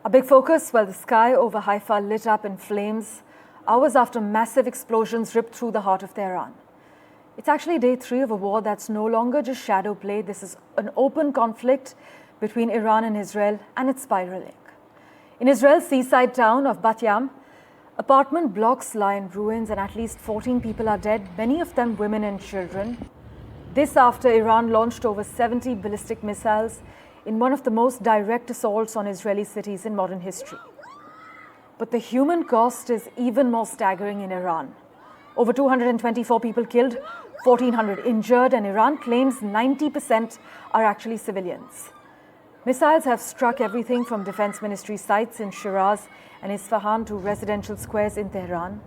A big focus, well, the sky over Haifa lit up in flames hours after massive explosions ripped through the heart of Tehran. It's actually day 3 of a war that's no longer just shadow play. This is an open conflict between Iran and Israel, and it's spiraling. In Israel's seaside town of Bat Yam, apartment blocks lie in ruins and at least 14 people are dead, many of them women and children. This after Iran launched over 70 ballistic missiles in one of the most direct assaults on Israeli cities in modern history. But the human cost is even more staggering in Iran. Over 224 people killed, 1,400 injured, and Iran claims 90% are actually civilians. Missiles have struck everything from defense ministry sites in Shiraz and Isfahan to residential squares in Tehran.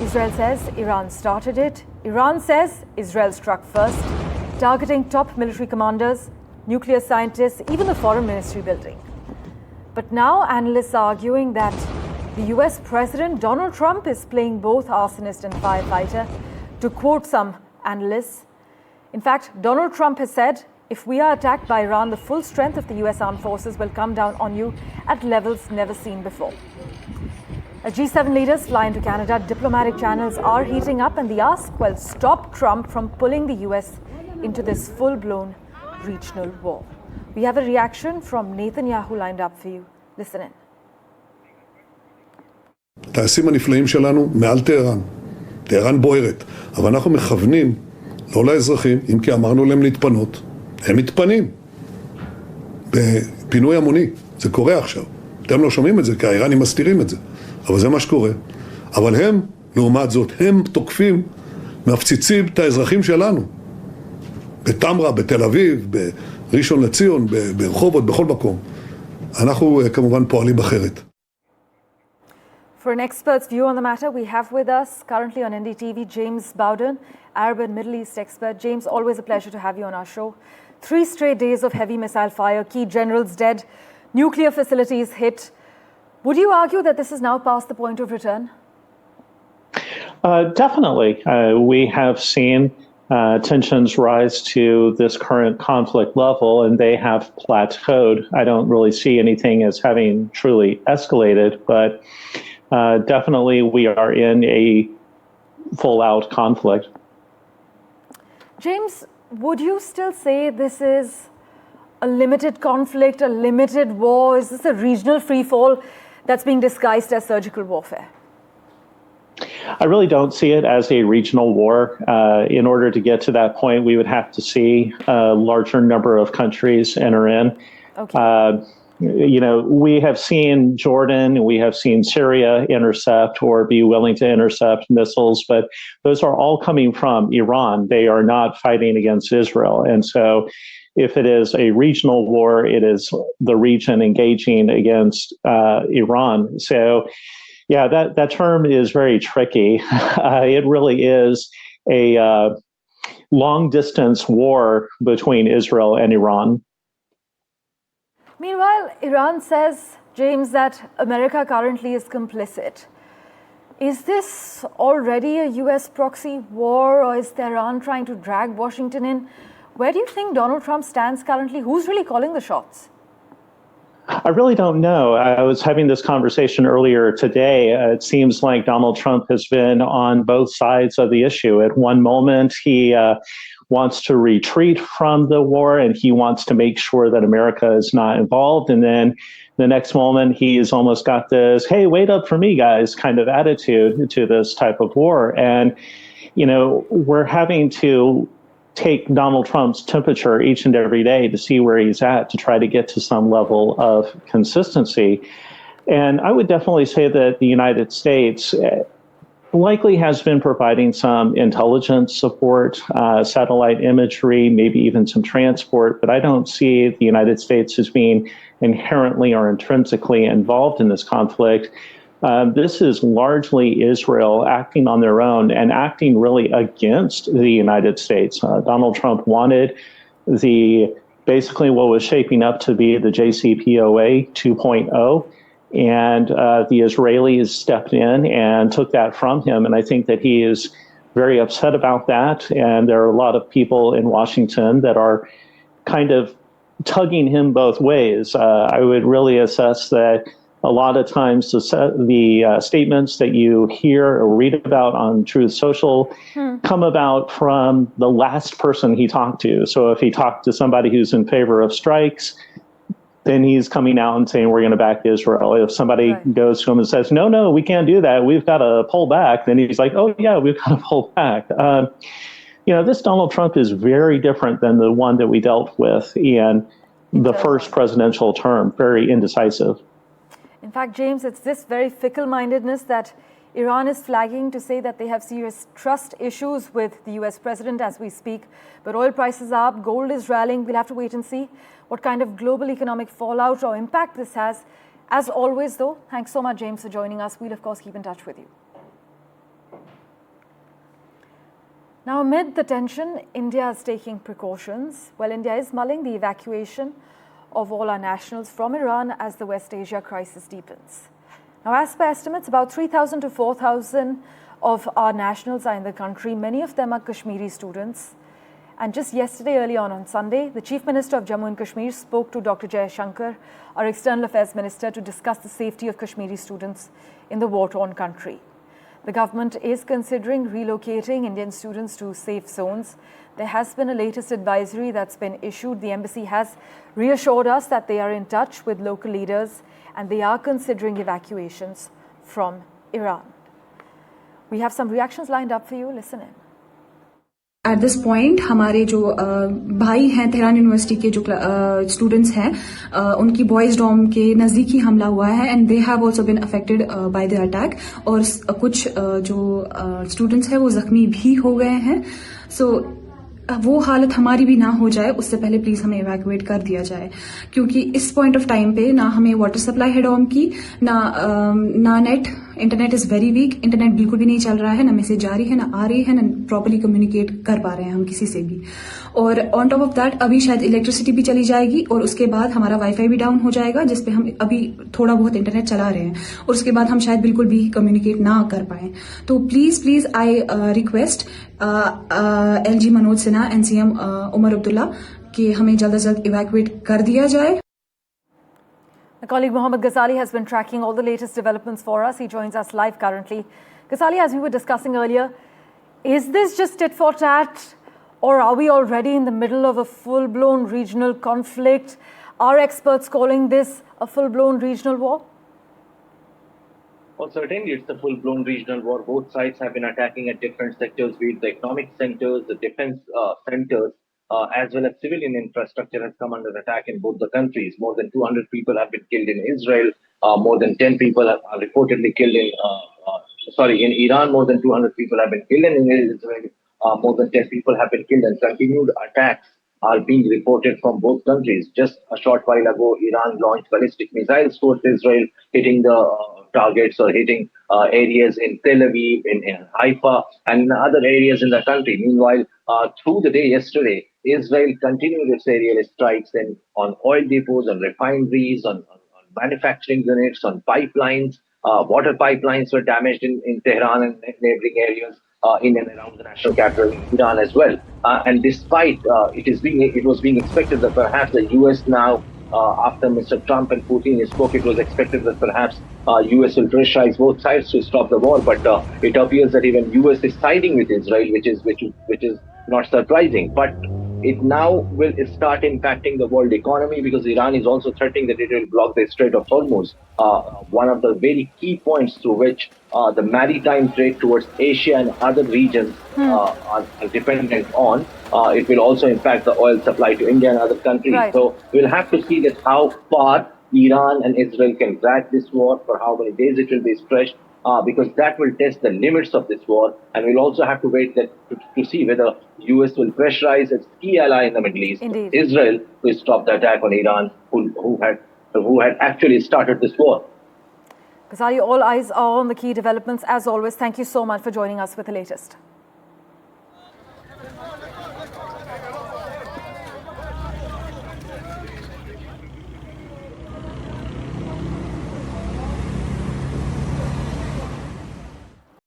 Israel says Iran started it. Iran says Israel struck first, targeting top military commanders, nuclear scientists, even the foreign ministry building. But now analysts are arguing that the US President Donald Trump is playing both arsonist and firefighter, to quote some analysts. In fact, Donald Trump has said, if we are attacked by Iran, the full strength of the US armed forces will come down on you at levels never seen before. As G7 leaders fly into Canada, diplomatic channels are heating up, and the ask, well, stop Trump from pulling the US into this full-blown regional war. We have a reaction from Netanyahu lined up for you. Listen in. הטייסים הנפלאים שלנו מעל טהרן. טהרן בוערת. אבל אנחנו מכוונים לא לאזרחים, אם כי אמרנו להם להתפנות. הם מתפנים. בפינוי המוני. זה קורה עכשיו. אתם לא שומעים את זה, כי האיראנים מסתירים את זה. אבל זה מה שקורה. אבל הם, לעומת זאת, הם תוקפים, מפציצים את האזרחים שלנו. בתמרה, בתל אביב, בראשון לציון, ברחובות, בכל מקום. אנחנו כמובן פועלים אחרת. For an expert's view on the matter, we have with us currently on NDTV James Bowden, Arab and Middle East expert. James, always a pleasure to have you on our show. 3 straight days of heavy missile fire, key generals dead, nuclear facilities hit. Would you argue that this is now past the point of return? Definitely. We have seen tensions rise to this current conflict level, and they have plateaued. I don't really see anything as having truly escalated, but definitely we are in a full-out conflict. James, would you still say this is a limited conflict, a limited war? Is this a regional free-fall that's being disguised as surgical warfare? I really don't see it as a regional war. In order to get to that point, we would have to see a larger number of countries enter in. Okay. We have seen Jordan, we have seen Syria intercept or be willing to intercept missiles, but those are all coming from Iran. They are not fighting against Israel. And so if it is a regional war, it is the region engaging against Iran. So yeah, that term is very tricky. It really is a long-distance war between Israel and Iran. Meanwhile, Iran says, James, that America currently is complicit. Is this already a US proxy war, or is Tehran trying to drag Washington in? Where do you think Donald Trump stands currently? Who's really calling the shots? I really don't know. I was having this conversation earlier today. It seems like Donald Trump has been on both sides of the issue. At one moment, he wants to retreat from the war and he wants to make sure that America is not involved. And then the next moment, he's almost got this, hey, wait up for me, guys, kind of attitude to this type of war. And, we're having to take Donald Trump's temperature each and every day to see where he's at, to try to get to some level of consistency. And I would definitely say that the United States likely has been providing some intelligence support, satellite imagery, maybe even some transport, but I don't see the United States as being inherently or intrinsically involved in this conflict. This is largely Israel acting on their own and acting really against the United States. Donald Trump wanted basically what was shaping up to be the JCPOA 2.0. And the Israelis stepped in and took that from him. And I think that he is very upset about that. And there are a lot of people in Washington that are kind of tugging him both ways. I would really assess that a lot of times the statements that you hear or read about on Truth Social come about from the last person he talked to. So if he talked to somebody who's in favor of strikes, then he's coming out and saying, we're going to back Israel. If somebody goes to him and says, no, we can't do that, we've got to pull back, then he's like, oh, yeah, we've got to pull back. This Donald Trump is very different than the one that we dealt with in the first presidential term, very indecisive. In fact, James, it's this very fickle-mindedness that Iran is flagging to say that they have serious trust issues with the US president as we speak. But oil prices are up, gold is rallying. We'll have to wait and see what kind of global economic fallout or impact this has. As always, though, thanks so much, James, for joining us. We'll, of course, keep in touch with you. Now, amid the tension, India is taking precautions. Well, India is mulling the evacuation of all our nationals from Iran as the West Asia crisis deepens. Now, as per estimates, about 3,000 to 4,000 of our nationals are in the country. Many of them are Kashmiri students. And just yesterday, early on Sunday, the Chief Minister of Jammu and Kashmir spoke to Dr. Jaishankar, our External Affairs Minister, to discuss the safety of Kashmiri students in the war-torn country. The government is considering relocating Indian students to safe zones. There has been a latest advisory that's been issued. The embassy has reassured us that they are in touch with local leaders and they are considering evacuations from Iran. We have some reactions lined up for you. Listen in. At this point, हमारे जो भाई हैं Tehran university के जो students हैं उनकी boys dorm के नज़दीक ही हमला हुआ है and they have also been affected by the attack और कुछ जो स्टूडेंट्स हैं वो जख्मी भी हो गए हैं सो वो हालत हमारी भी ना हो जाए उससे पहले प्लीज हमें इवैक्यूएट कर दिया जाए क्योंकि इस पॉइंट ऑफ टाइम पे ना हमें वाटर सप्लाई है डॉर्म की ना net internet is very weak internet बिल्कुल भी नहीं चल रहा है ना मैसेज जा रही है ना आ रही है ना प्रॉपर्ली कम्युनिकेट कर पा रहे हैं हम किसी से भी और ऑन टॉप ऑफ दैट अभी शायद इलेक्ट्रिसिटी भी चली जाएगी और उसके बाद हमारा वाईफाई भी डाउन हो जाएगा जिसपे हम अभी थोड़ा बहुत इंटरनेट चला रहे हैं और उसके बाद हम शायद बिल्कुल भी कम्युनिकेट ना कर पाए तो please I request LG Manoj Sinha NCM Omar Abdullah कि हमें जल्द से जल्द इवैक्यूएट कर दिया जाए. My colleague Mohammad Ghazali has been tracking all the latest developments for us. He joins us live currently. Ghazali, as we were discussing earlier, is this just tit for tat or are we already in the middle of a full-blown regional conflict? Are experts calling this a full-blown regional war? Well, certainly it's a full-blown regional war. Both sides have been attacking at different sectors, be it the economic centers, the defense centers, as well as civilian infrastructure has come under attack in both the countries. More than 200 people have been killed in Israel. More than 10 people are reportedly killed in Iran. More than 200 people have been killed in Israel. More than 10 people have been killed, and continued attacks are being reported from both countries. Just a short while ago, Iran launched ballistic missiles towards Israel, hitting the targets or hitting areas in Tel Aviv, in Haifa, and other areas in the country. Meanwhile, through the day yesterday, Israel continued its aerial strikes on oil depots, on refineries, on manufacturing units, on pipelines. Water pipelines were damaged in Tehran and neighboring areas. In and around the national capital in Iran as well. And despite it was being expected that perhaps the US now, after Mr. Trump and Putin spoke, it was expected that perhaps US will pressurize both sides to stop the war. But it appears that even US is siding with Israel, which is not surprising. But it now will start impacting the world economy because Iran is also threatening that it will block the Strait of Hormuz, one of the very key points through which the maritime trade towards Asia and other regions are dependent on. It will also impact the oil supply to India and other countries. Right. So we'll have to see that how far Iran and Israel can drag this war, for how many days it will be stretched. Because that will test the limits of this war, and we'll also have to wait to see whether US will pressurize its key ally in the Middle East, Indeed. Israel, to stop the attack on Iran, who had actually started this war. Ghazali, all eyes are on the key developments. As always, thank you so much for joining us with the latest.